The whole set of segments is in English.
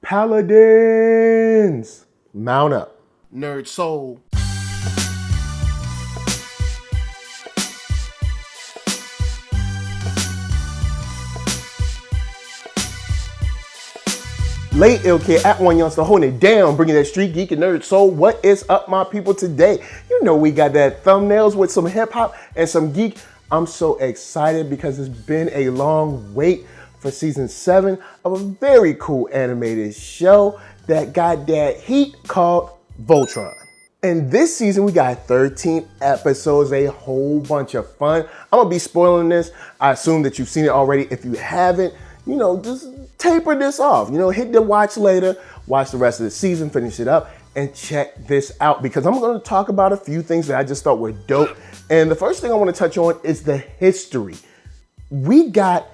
Paladins, mount up. NERDSoul. Late Ill Kid at OneYoungsta holding it down, bringing that StreetGeek and NERDSoul. What is up, my people, today? You know we got that thumbnails with some hip hop and some geek. I'm so excited because it's been a long wait for season 7 of a very cool animated show that got that heat called Voltron. And this season we got 13 episodes, a whole bunch of fun. I'm gonna be spoiling this. I assume that you've seen it already. If you haven't, you know, just taper this off. You know, hit the watch later, watch the rest of the season, finish it up, and check this out because I'm going to talk about a few things that I just thought were dope. And the first thing I want to touch on is the history. We got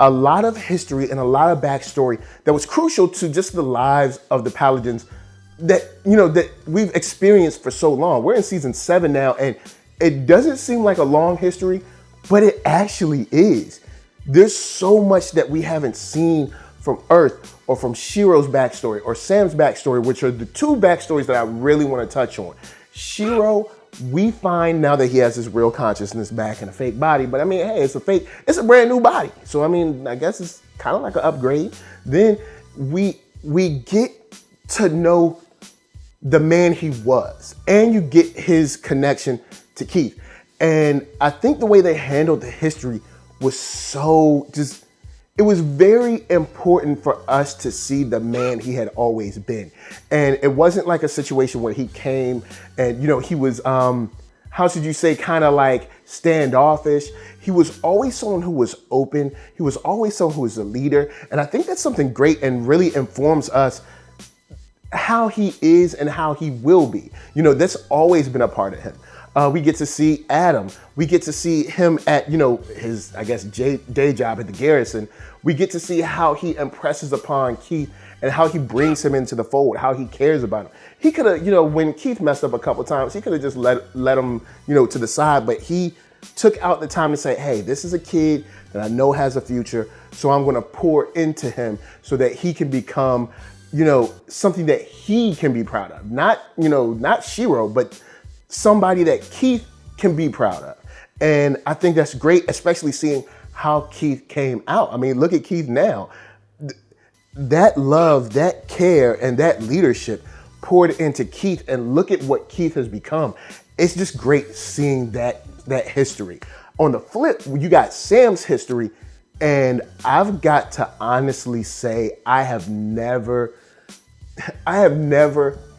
a lot of history and a lot of backstory that was crucial to just the lives of the Paladins that, you know, that we've experienced for so long. We're in season 7 now, and it doesn't seem like a long history, but it actually is. There's so much that we haven't seen from Earth or from Shiro's backstory or Sam's backstory, which are the two backstories that I really want to touch on. Shiro, we find now that he has his real consciousness back in a fake body, but I mean, hey, it's a brand new body. So I mean, I guess it's kind of like an upgrade. Then we get to know the man he was, and you get his connection to Keith. And I think the way they handled the history was so just, it was very important for us to see the man he had always been. And it wasn't like a situation where he came and, you know, he was, how should you say, kind of like standoffish. He was always someone who was open. He was always someone who was a leader. And I think that's something great and really informs us how he is and how he will be. You know, that's always been a part of him. We get to see Adam. We get to see him at, you know, his, I guess, day job at the garrison. We get to see how he impresses upon Keith and how he brings him into the fold, how he cares about him. He could have, you know, when Keith messed up a couple times, he could have just let him, you know, to the side, but he took out the time to say, hey, this is a kid that I know has a future, so I'm going to pour into him so that he can become, you know, something that he can be proud of. Not, you know, not Shiro, but somebody that Keith can be proud of. And I think that's great, especially seeing how Keith came out. I mean, look at Keith now. That love, that care, and that leadership poured into Keith, and look at what Keith has become. It's just great seeing that history. On the flip, you got Sam's history, and I've got to honestly say I have never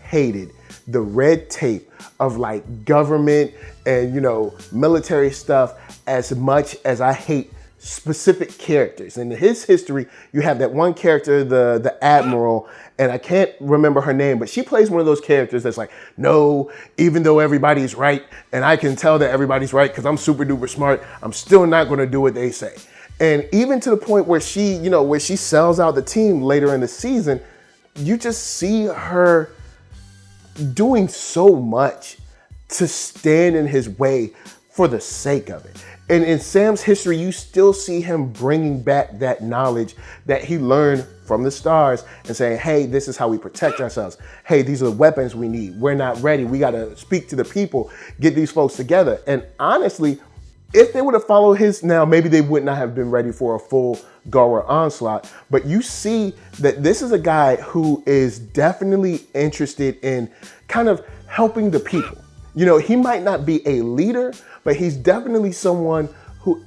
hated the red tape of like government and, you know, military stuff as much as I hate specific characters. In his history, you have that one character, the Admiral, and I can't remember her name, but she plays one of those characters that's like, no, even though everybody's right, and I can tell that everybody's right because I'm super duper smart, I'm still not going to do what they say. And even to the point where she, you know, where she sells out the team later in the season, you just see her doing so much to stand in his way for the sake of it. And in Sam's history, you still see him bringing back that knowledge that he learned from the stars and saying, hey, this is how we protect ourselves. Hey, these are the weapons we need. We're not ready. We got to speak to the people, get these folks together. And honestly, if they would have followed his, now maybe they would not have been ready for a full Gara onslaught, but you see that this is a guy who is definitely interested in kind of helping the people. You know, he might not be a leader, but he's definitely someone who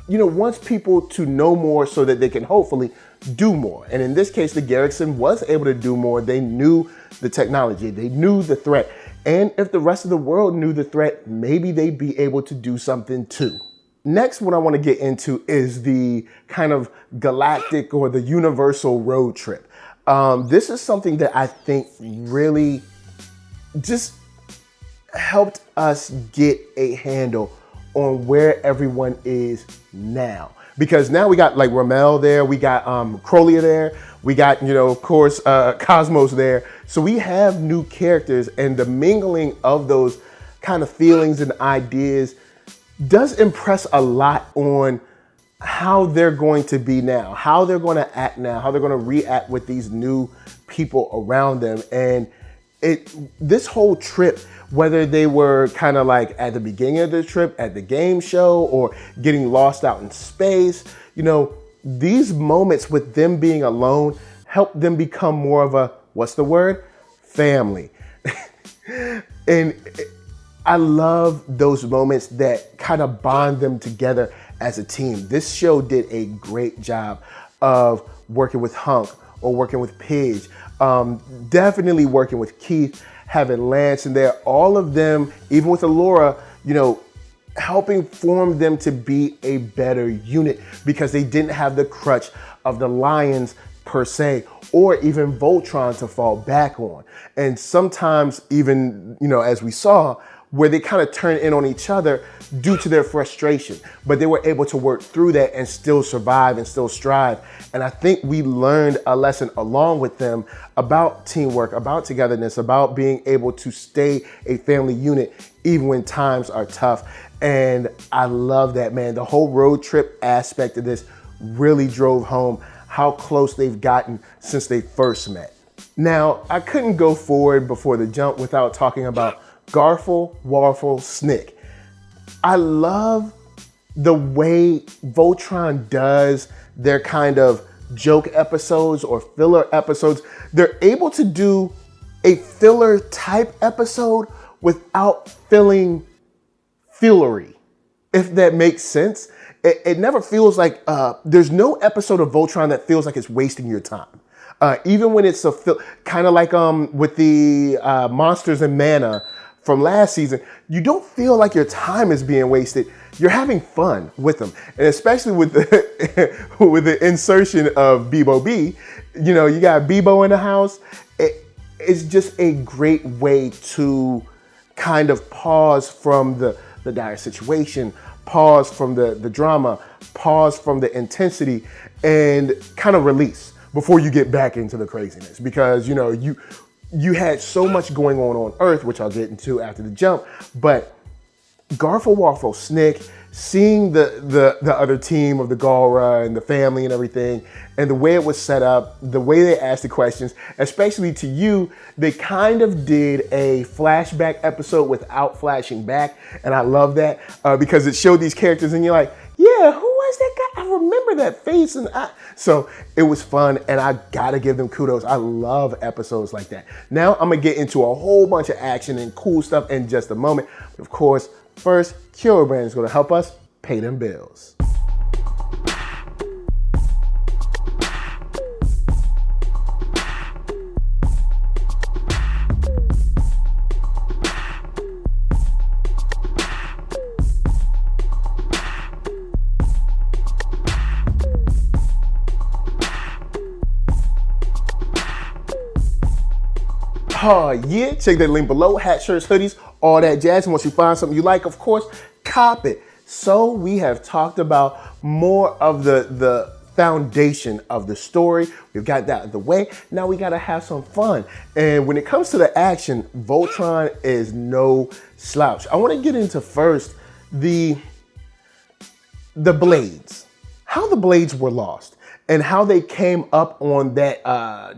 you know, wants people to know more so that they can hopefully do more. And in this case, the garrison was able to do more. They knew the technology, they knew the threat. And if the rest of the world knew the threat, maybe they'd be able to do something too. Next, what I want to get into is the kind of galactic or the universal road trip. This is something that I think really just helped us get a handle on where everyone is now. Because now we got like Ramel there, we got Crowley there, we got, you know, of course, Cosmos there. So we have new characters, and the mingling of those kind of feelings and ideas does impress a lot on how they're going to be now, how they're going to act now, how they're going to react with these new people around them. And this whole trip, whether they were kind of like at the beginning of the trip, at the game show, or getting lost out in space, you know, these moments with them being alone help them become more of a, what's the word? Family. And I love those moments that kind of bond them together as a team. This show did a great job of working with Hunk or working with Pidge, definitely working with Keith, having Lance in there, all of them, even with Allura, you know, helping form them to be a better unit because they didn't have the crutch of the Lions per se, or even Voltron to fall back on. And sometimes even, you know, as we saw, where they kind of turn in on each other due to their frustration, but they were able to work through that and still survive and still strive. And I think we learned a lesson along with them about teamwork, about togetherness, about being able to stay a family unit even when times are tough. And I love that, man. The whole road trip aspect of this really drove home how close they've gotten since they first met. Now, I couldn't go forward before the jump without talking about Garfle, Warfle, Snick. I love the way Voltron does their kind of joke episodes or filler episodes. They're able to do a filler type episode without feeling fillery, if that makes sense. It never feels like, there's no episode of Voltron that feels like it's wasting your time. Even when it's kind of like with the Monsters and Mana from last season, you don't feel like your time is being wasted. You're having fun with them. And especially with the, with the insertion of Bebo B, you know, you got Bebo in the house. It's just a great way to kind of pause from the dire situation, pause from the drama, pause from the intensity, and kind of release before you get back into the craziness. Because, you know, you had so much going on Earth, which I'll get into after the jump, but Garfle, Warfle, Snick, seeing the other team of the Galra and the family and everything, and the way it was set up, the way they asked the questions, especially to you, they kind of did a flashback episode without flashing back. And I love that because it showed these characters and you're like, yeah, who was that guy? I remember that face. So it was fun, and I gotta give them kudos. I love episodes like that. Now I'm gonna get into a whole bunch of action and cool stuff in just a moment. But of course, first, Kyoto Brand is gonna help us pay them bills. Oh yeah, check that link below, hats, shirts, hoodies, all that jazz. And once you find something you like, of course, cop it. So we have talked about more of the foundation of the story. We've got that out of the way. Now we gotta have some fun. And when it comes to the action, Voltron is no slouch. I wanna get into first the blades, how the blades were lost, and how they came up on that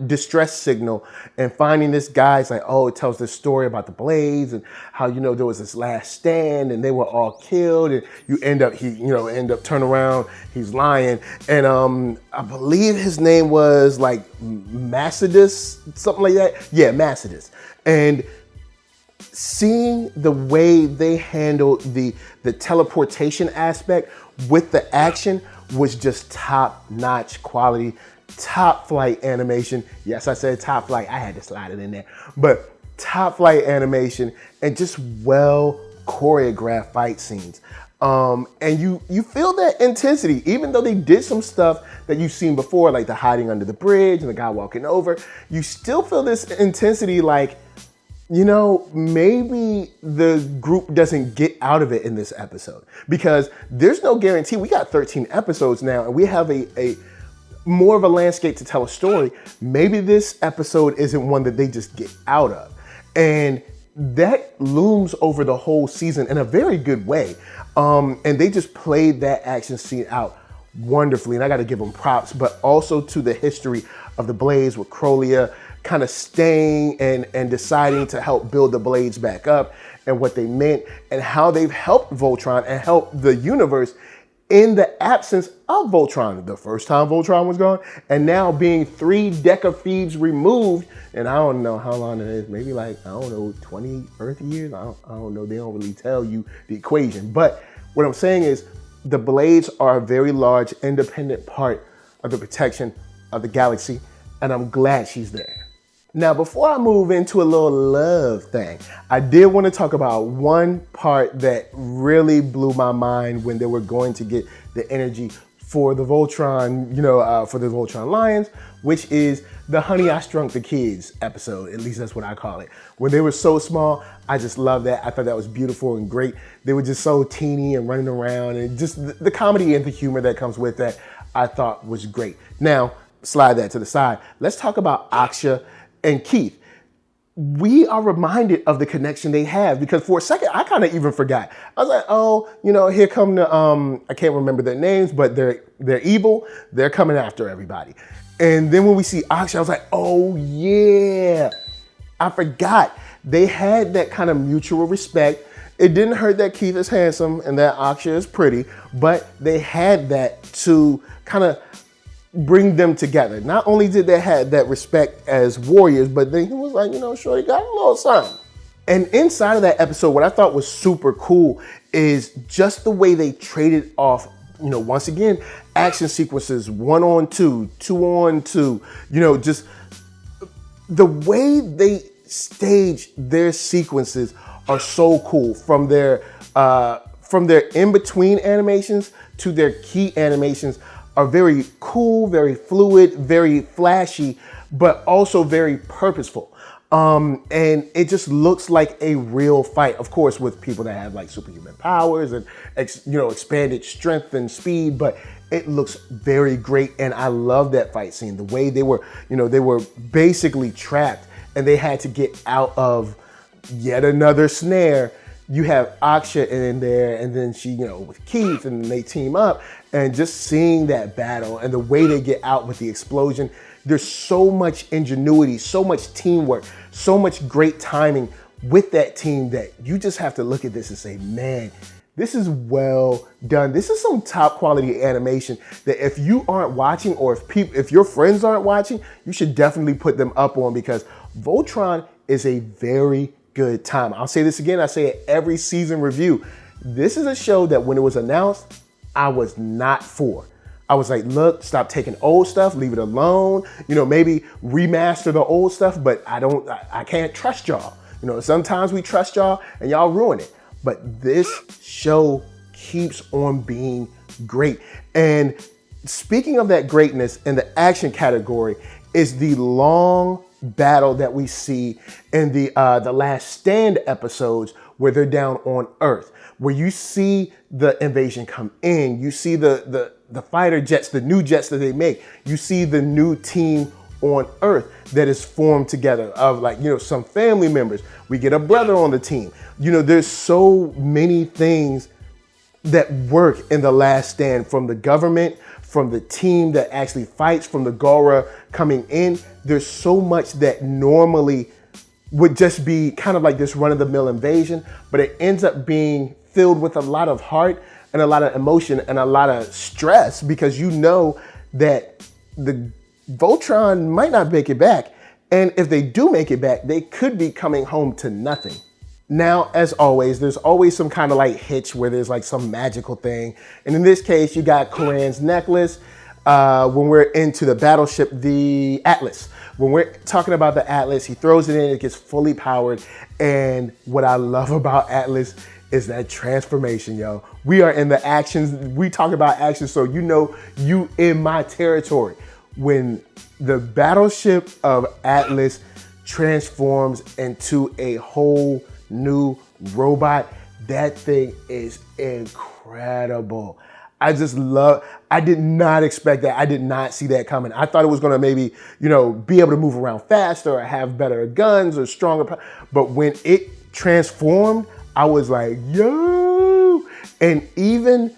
distress signal and finding this guy's like, oh, it tells this story about the blades and how, you know, there was this last stand and they were all killed, and you end up turn around, he's lying. And I believe his name was like Massidus, something like that. Yeah, Massidus. And seeing the way they handled the teleportation aspect with the action was just top-notch quality, top flight animation. Yes, I said top flight. I had to slide it in there. But top flight animation and just well choreographed fight scenes. And you feel that intensity, even though they did some stuff that you've seen before, like the hiding under the bridge and the guy walking over, you still feel this intensity like, you know, maybe the group doesn't get out of it in this episode, because there's no guarantee. We got 13 episodes now and we have a more of a landscape to tell a story. Maybe this episode isn't one that they just get out of. And that looms over the whole season in a very good way. And they just played that action scene out wonderfully, and I got to give them props, but also to the history of the Blades with Crowlia kind of staying and deciding to help build the Blades back up and what they meant and how they've helped Voltron and helped the universe in the absence of Voltron. The first time Voltron was gone, and now being 3 decafeeds removed, and I don't know how long it is, maybe like, I don't know, 20 Earth years? I don't know, they don't really tell you the equation. But what I'm saying is the Blades are a very large independent part of the protection of the galaxy, and I'm glad she's there. Now, before I move into a little love thing, I did want to talk about one part that really blew my mind when they were going to get the energy for the Voltron, for the Voltron Lions, which is the Honey, I Shrunk the Kids episode. At least that's what I call it. When they were so small, I just love that. I thought that was beautiful and great. They were just so teeny and running around, and just the comedy and the humor that comes with that, I thought was great. Now, slide that to the side. Let's talk about Aksha and Keith. We are reminded of the connection they have, because for a second, I kind of even forgot. I was like, oh, here come the, I can't remember their names, but they're evil. They're coming after everybody. And then when we see Aksha, I was like, oh yeah, I forgot. They had that kind of mutual respect. It didn't hurt that Keith is handsome and that Aksha is pretty, but they had that to kind of bring them together. Not only did they have that respect as warriors, but then he was like, sure, he got a little something. And inside of that episode, what I thought was super cool is just the way they traded off, once again, action sequences, 1-on-2, 2-on-2, just the way they stage their sequences are so cool, from their in-between animations to their key animations are very cool, very fluid, very flashy, but also very purposeful. And it just looks like a real fight, of course, with people that have like superhuman powers and expanded strength and speed, but it looks very great. And I love that fight scene, the way they were, they were basically trapped and they had to get out of yet another snare. You have Aksha in there, and then she, with Keith, and they team up, and just seeing that battle and the way they get out with the explosion, there's so much ingenuity, so much teamwork, so much great timing with that team that you just have to look at this and say, man, this is well done. This is some top quality animation that if you aren't watching, or if your friends aren't watching, you should definitely put them up on, because Voltron is a very good time. I'll say this again, I say it every season review. This is a show that when it was announced, I was not for. I was like, look, stop taking old stuff, leave it alone. Maybe remaster the old stuff, but I can't trust y'all. Sometimes we trust y'all and y'all ruin it. But this show keeps on being great. And speaking of that greatness in the action category is the long battle that we see in the Last Stand episodes, where they're down on Earth, where you see the invasion come in, you see the fighter jets, the new jets that they make, you see the new team on Earth that is formed together of some family members. We get a brother on the team. There's so many things that work in The Last Stand, from the government, from the team that actually fights, from the Gora coming in. There's so much that normally would just be kind of like this run-of-the-mill invasion, but it ends up being filled with a lot of heart and a lot of emotion and a lot of stress, because that the Voltron might not make it back. And if they do make it back, they could be coming home to nothing. Now, as always, there's always some kind of hitch where there's some magical thing. And in this case, you got Koran's necklace. When we're into the battleship, the Atlas. When we're talking about the Atlas, he throws it in, it gets fully powered. And what I love about Atlas is that transformation, yo. We are in the actions. We talk about action, so you in my territory. When the battleship of Atlas transforms into a whole new robot, that thing is incredible. I did not expect that. I did not see that coming. I thought it was gonna maybe, be able to move around faster or have better guns or stronger, but when it transformed, I was like, yo. And even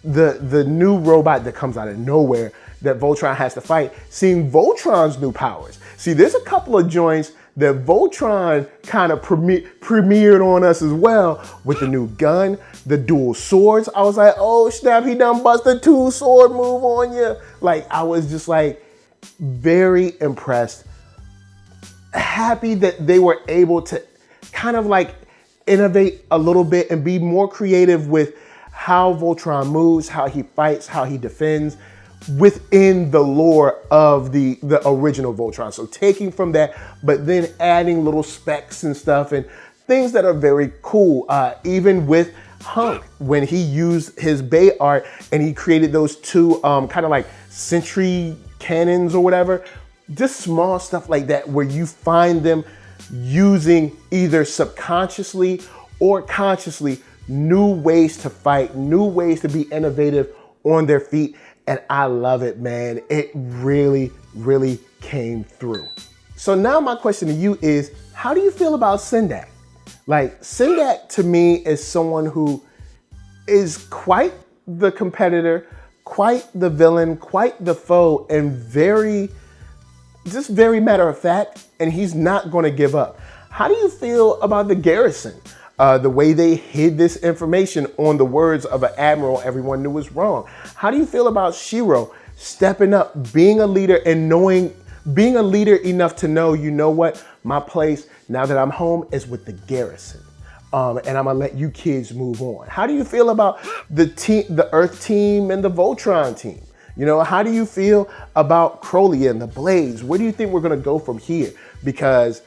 the new robot that comes out of nowhere that Voltron has to fight, seeing Voltron's new powers. See, there's a couple of joints that Voltron kind of premiered on us as well with the new gun, the dual swords. I was like, oh snap, he done bust a 2-sword move on you. Like, I was just like very impressed. Happy that they were able to kind of like innovate a little bit and be more creative with how Voltron moves, how he fights, how he defends within the lore of the original Voltron. So taking from that, but then adding little specs and stuff and things that are very cool. Even with Hunk, when he used his Bay art and he created those two kind of like sentry cannons or whatever, just small stuff like that where you find them using either subconsciously or consciously new ways to fight, new ways to be innovative on their feet. And I love it, man. It really, really came through. So now my question to you is, how do you feel about Sindak? Like, Sindak to me is someone who is quite the competitor, quite the villain, quite the foe, and very matter of fact, and he's not gonna give up. How do you feel about the garrison? The way they hid this information on the words of an admiral everyone knew was wrong. How do you feel about Shiro stepping up, being a leader and being a leader enough to know, you know what, my place now that I'm home is with the garrison. And I'm gonna let you kids move on. How do you feel about the Earth team and the Voltron team? You know, how do you feel about Crowley and the Blades? Where do you think we're gonna go from here? Because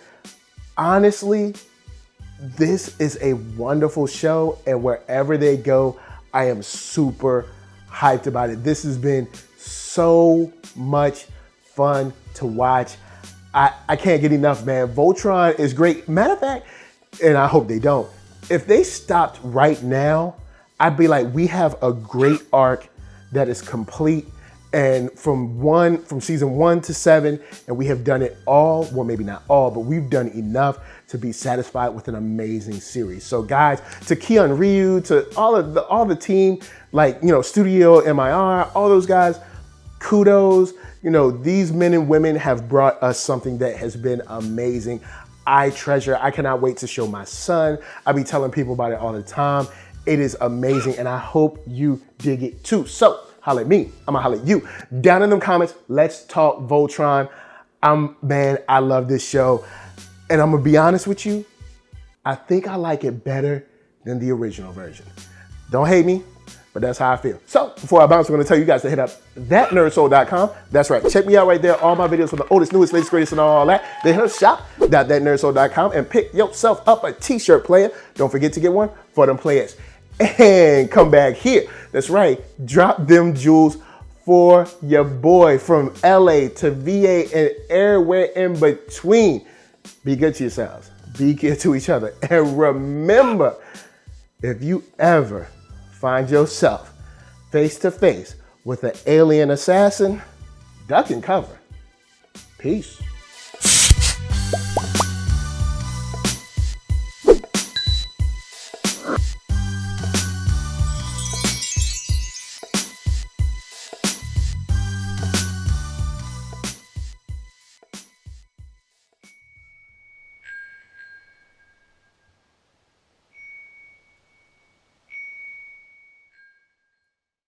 honestly, this is a wonderful show, and wherever they go, I am super hyped about it. This has been so much fun to watch. I can't get enough, man. Voltron is great. Matter of fact, and I hope they don't, if they stopped right now, I'd be like, we have a great arc that is complete. And from season 1 to 7, and we have done it all, well, maybe not all, but we've done enough to be satisfied with an amazing series. So guys, to Keon Ryu, to all the team, like, you know, Studio MIR, all those guys, kudos. You know, these men and women have brought us something that has been amazing. I cannot wait to show my son. I be telling people about it all the time. It is amazing, and I hope you dig it too. So, holla at me, I'ma holla at you. Down in the comments, let's talk Voltron. Man, I love this show. And I'm gonna be honest with you, I think I like it better than the original version. Don't hate me, but that's how I feel. So before I bounce, I'm gonna tell you guys to hit up ThatNERDSoul.com. That's right, check me out right there. All my videos from the oldest, newest, latest, greatest, and all that. Then hit up shop.ThatNERDSoul.com and pick yourself up a t-shirt, player. Don't forget to get one for them players. And come back here. That's right, drop them jewels for your boy from LA to VA and everywhere in between. Be good to yourselves. Be good to each other. And remember, if you ever find yourself face to face with an alien assassin, duck and cover. Peace.